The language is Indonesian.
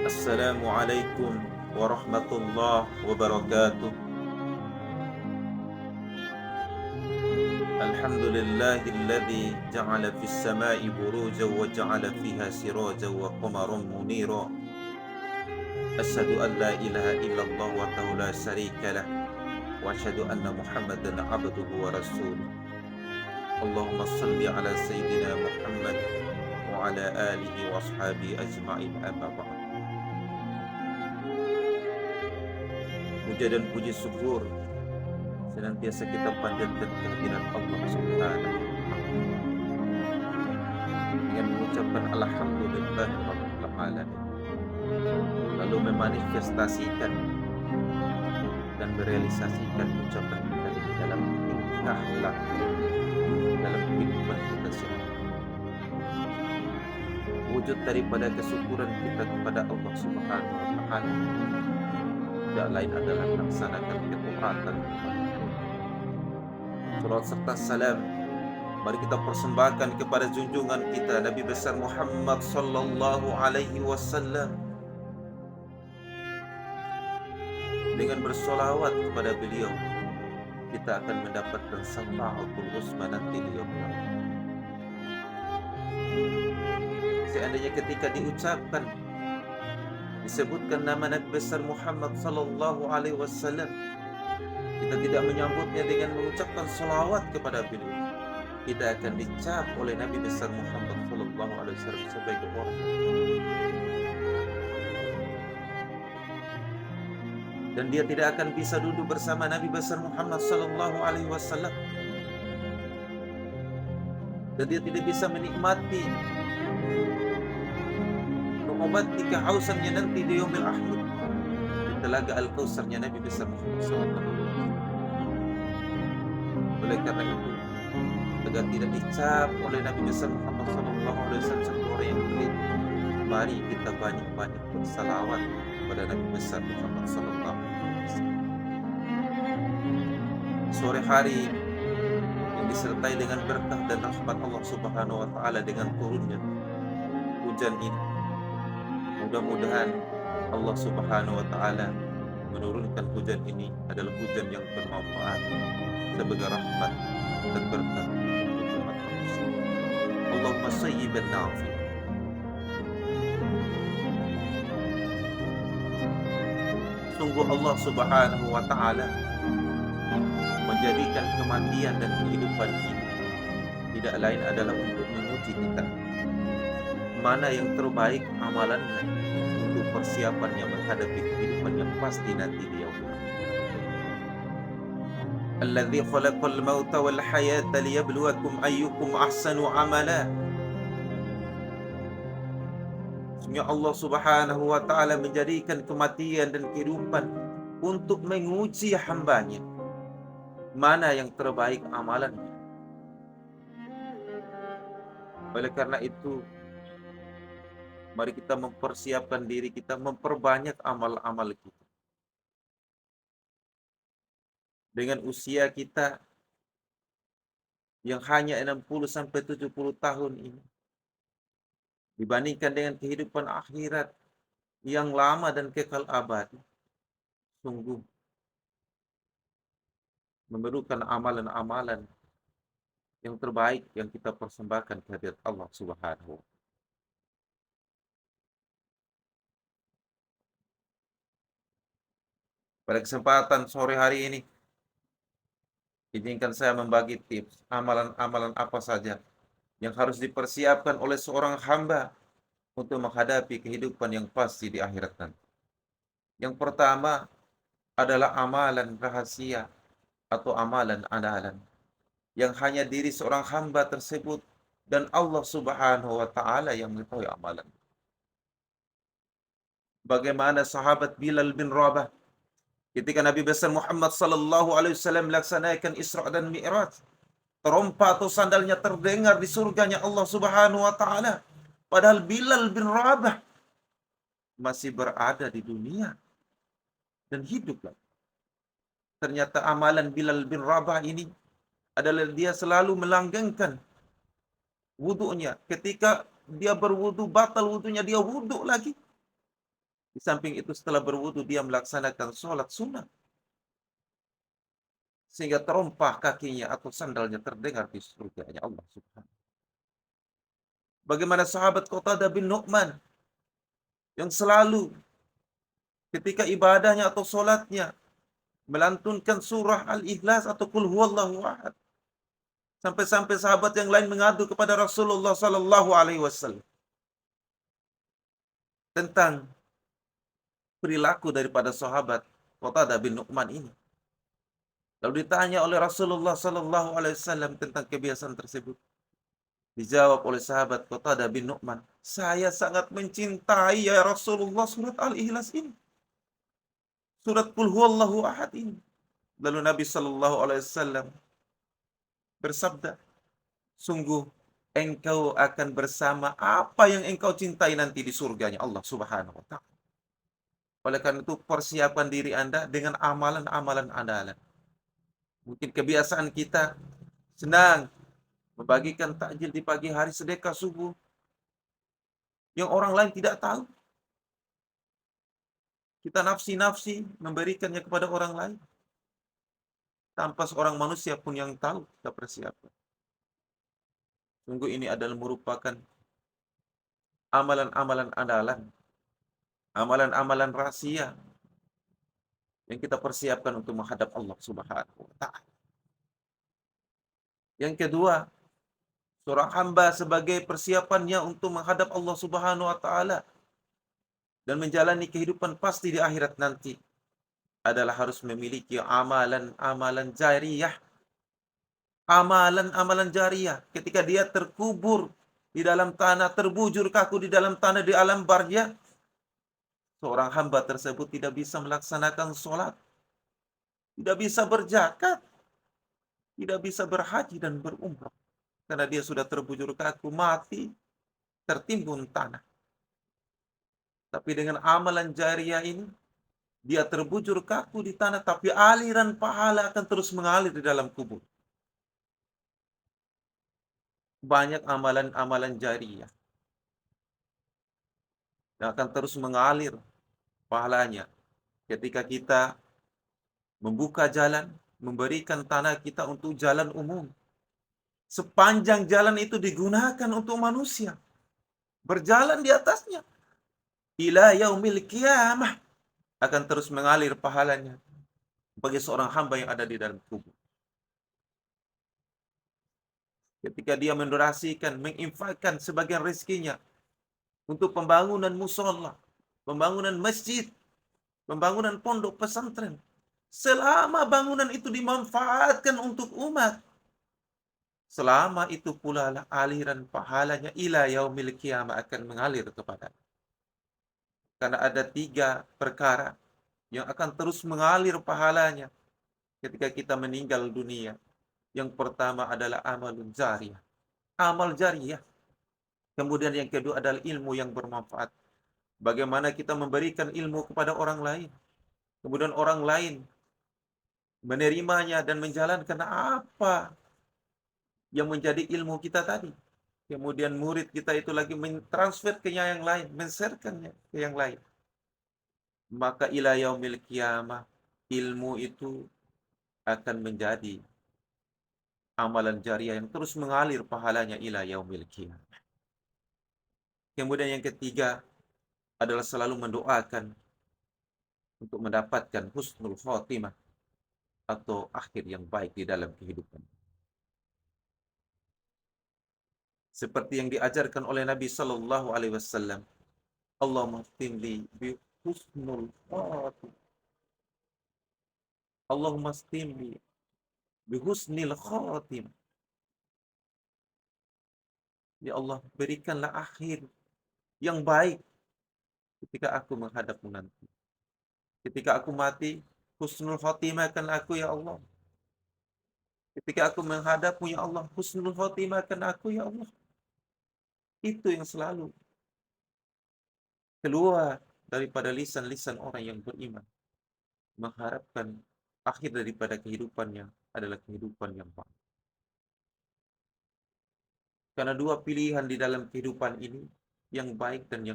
Assalamualaikum warahmatullahi wabarakatuh. Alhamdulillahilladzi ja'ala fis sama'i burujan wa ja'ala fiha sirajan wa qamaran munira. Asyhadu an la ilaha illallah wahdahu la syarika lah wa asyhadu anna Muhammadan abduhu wa rasuluh. Allahumma shalli ala sayyidina Muhammad wa ala alihi wa ashabihi ajma'in, amma ba'd. Puja dan puji syukur senantiasa kita panjatkan kehadiran Allah Subhanahu wa Ta'ala dengan mengucapkan alhamdulillah rabbil alamin, lalu memanifestasikan dan merealisasikan ucapan kita di dalam tingkah laku, dalam kehidupan kita semua. Wujud daripada kesyukuran kita kepada Allah Subhanahu wa Ta'ala tidak lain adalah melaksanakan ketaatan. Salawat serta salam mari kita persembahkan kepada junjungan kita Nabi besar Muhammad sallallahu alaihi wasallam. Dengan bersolawat kepada beliau, kita akan mendapatkan syafaatul uzma nanti di yaumil akhir. Seandainya ketika diucapkan, disebutkan nama Nabi besar Muhammad sallallahu alaihi wasallam, kita tidak menyambutnya dengan mengucapkan salawat kepada beliau, kita akan dicap oleh Nabi besar Muhammad sallallahu alaihi wasallam sebagai orang. Dan dia tidak akan bisa duduk bersama Nabi besar Muhammad sallallahu alaihi wasallam. Dan dia tidak bisa menikmati, mengobati kehausannya nanti di yaumil akhir di telaga Al-Kautsarnya Nabi besar Muhammad sallallahu alaihi wasallam. Oleh karena itu, agar tidak dicap oleh Nabi besar Muhammad sallallahu alaihi wasallam sebagai orang yang pelit, mari kita banyak-banyak bersalawat kepada Nabi besar Muhammad sallallahu alaihi wasallam. Sore hari yang disertai dengan berkah dan rahmat Allah Subhanahu wa Ta'ala dengan turunnya hujan ini, mudah-mudahan Allah Subhanahu wa Ta'ala menurunkan hujan ini adalah hujan yang bermanfaat sebagai rahmat dan berkah untuk umat manusia. Allahumma sayyiban nafi. Sungguh Allah Subhanahu wa Ta'ala menjadikan kematian dan kehidupan ini tidak lain adalah untuk menguji kita mana yang terbaik amalannya untuk persiapannya menghadapi kehidupan yang pasti nanti di yaumil akhir. Alladzi khalaqal mauta wal hayata liyabluwakum ayyukum ahsanu amala. Sungguh Allah Subhanahu wa Ta'ala menjadikan kematian dan kehidupan untuk menguji hambanya mana yang terbaik amalannya. Oleh karena itu, mari kita mempersiapkan diri kita, memperbanyak amal-amal kita. Dengan usia kita yang hanya 60 sampai 70 tahun ini, dibandingkan dengan kehidupan akhirat yang lama dan kekal abadi, sungguh memerlukan amalan-amalan yang terbaik yang kita persembahkan kehadirat Allah Subhanahu wa Ta'ala. Pada kesempatan sore hari ini, izinkan saya membagi tips amalan-amalan apa saja yang harus dipersiapkan oleh seorang hamba untuk menghadapi kehidupan yang pasti di akhirat nanti. Yang pertama adalah amalan rahasia atau amalan andalan yang hanya diri seorang hamba tersebut dan Allah Subhanahu wa Ta'ala yang mengetahui amalan. Bagaimana sahabat Bilal bin Rabah ketika Nabi besar Muhammad sallallahu alaihi wasallam melaksanakan Isra dan Mi'raj, terompa atau sandalnya terdengar di surganya Allah Subhanahu wa Ta'ala, padahal Bilal bin Rabah masih berada di dunia dan hidup lagi. Ternyata amalan Bilal bin Rabah ini adalah dia selalu melanggengkan wudunya. Ketika dia berwudu, batal wudunya, dia wudu lagi. Di samping itu setelah berwudu dia melaksanakan sholat sunnah. Sehingga terompah kakinya atau sandalnya terdengar di surganya Allah Subhanahu. Bagaimana sahabat Qatadah bin Nu'man yang selalu ketika ibadahnya atau sholatnya melantunkan surah Al-Ikhlas atau Qul Huwallahu Ahad. Sampai-sampai sahabat yang lain mengadu kepada Rasulullah Sallallahu Alaihi Wasallam tentang perilaku daripada sahabat Qatadah bin Nu'man ini. Lalu ditanya oleh Rasulullah Sallallahu Alaihi Wasallam tentang kebiasaan tersebut. Dijawab oleh sahabat Qatadah bin Nu'man, saya sangat mencintai ya Rasulullah surat Al-Ikhlas ini. Surat Qul Huwallahu Ahad ini. Lalu Nabi Sallallahu Alaihi Wasallam bersabda, sungguh engkau akan bersama apa yang engkau cintai nanti di surganya Allah Subhanahu wa Ta'ala. Oleh karena itu, persiapkan diri Anda dengan amalan-amalan andalan. Mungkin kebiasaan kita senang membagikan takjil di pagi hari, sedekah subuh yang orang lain tidak tahu. Kita nafsi-nafsi memberikannya kepada orang lain tanpa seorang manusia pun yang tahu kita persiapkan. Sungguh ini adalah merupakan amalan-amalan andalan, amalan-amalan rahasia yang kita persiapkan untuk menghadap Allah Subhanahu wa Ta'ala. Yang kedua, seorang hamba sebagai persiapannya untuk menghadap Allah Subhanahu wa Ta'ala dan menjalani kehidupan pasti di akhirat nanti adalah harus memiliki amalan-amalan jariyah. Amalan-amalan jariyah ketika dia terkubur di dalam tanah, terbujur kaku di dalam tanah di alam barzah, seorang hamba tersebut tidak bisa melaksanakan sholat, tidak bisa berzakat, tidak bisa berhaji dan berumrah. Karena dia sudah terbujur kaku, mati, tertimbun tanah. Tapi dengan amalan jariyah ini, dia terbujur kaku di tanah, tapi aliran pahala akan terus mengalir di dalam kubur. Banyak amalan-amalan jariyah yang akan terus mengalir pahalanya ketika kita membuka jalan, memberikan tanah kita untuk jalan umum. Sepanjang jalan itu digunakan untuk manusia berjalan di atasnya, ila yaumil qiyamah akan terus mengalir pahalanya bagi seorang hamba yang ada di dalam kubur. Ketika dia mendonasikan, menginfakkan sebagian rezekinya untuk pembangunan musola, pembangunan masjid, pembangunan pondok pesantren, selama bangunan itu dimanfaatkan untuk umat, selama itu pula lah aliran pahalanya ila yaumil qiyamah akan mengalir kepada. Karena ada 3 perkara yang akan terus mengalir pahalanya ketika kita meninggal dunia. Yang pertama adalah amalun jariyah. Amal jariyah. Kemudian yang kedua adalah ilmu yang bermanfaat. Bagaimana kita memberikan ilmu kepada orang lain. Kemudian orang lain menerimanya dan menjalankan apa yang menjadi ilmu kita tadi. Kemudian murid kita itu lagi mentransfer ke yang lain, men-sharekannya ke yang lain. Maka ila yaumil qiyamah, ilmu itu akan menjadi amalan jariah yang terus mengalir pahalanya ila yaumil qiyamah. Kemudian yang ketiga adalah selalu mendoakan untuk mendapatkan husnul khotimah atau akhir yang baik di dalam kehidupan. Seperti yang diajarkan oleh Nabi Sallallahu Alaihi Wasallam, Allahumma stimli bi husnul khotimah. Allahumma stimli bi husnil khotimah. Ya Allah, berikanlah akhir yang baik ketika aku menghadapmu nanti. Ketika aku mati, husnul khotimah kan aku ya Allah. Ketika aku menghadapmu ya Allah, husnul khotimah kan aku ya Allah. Itu yang selalu keluar daripada lisan-lisan orang yang beriman. Mengharapkan akhir daripada kehidupannya adalah kehidupan yang baik. Karena 2 pilihan di dalam kehidupan ini, yang baik dan yang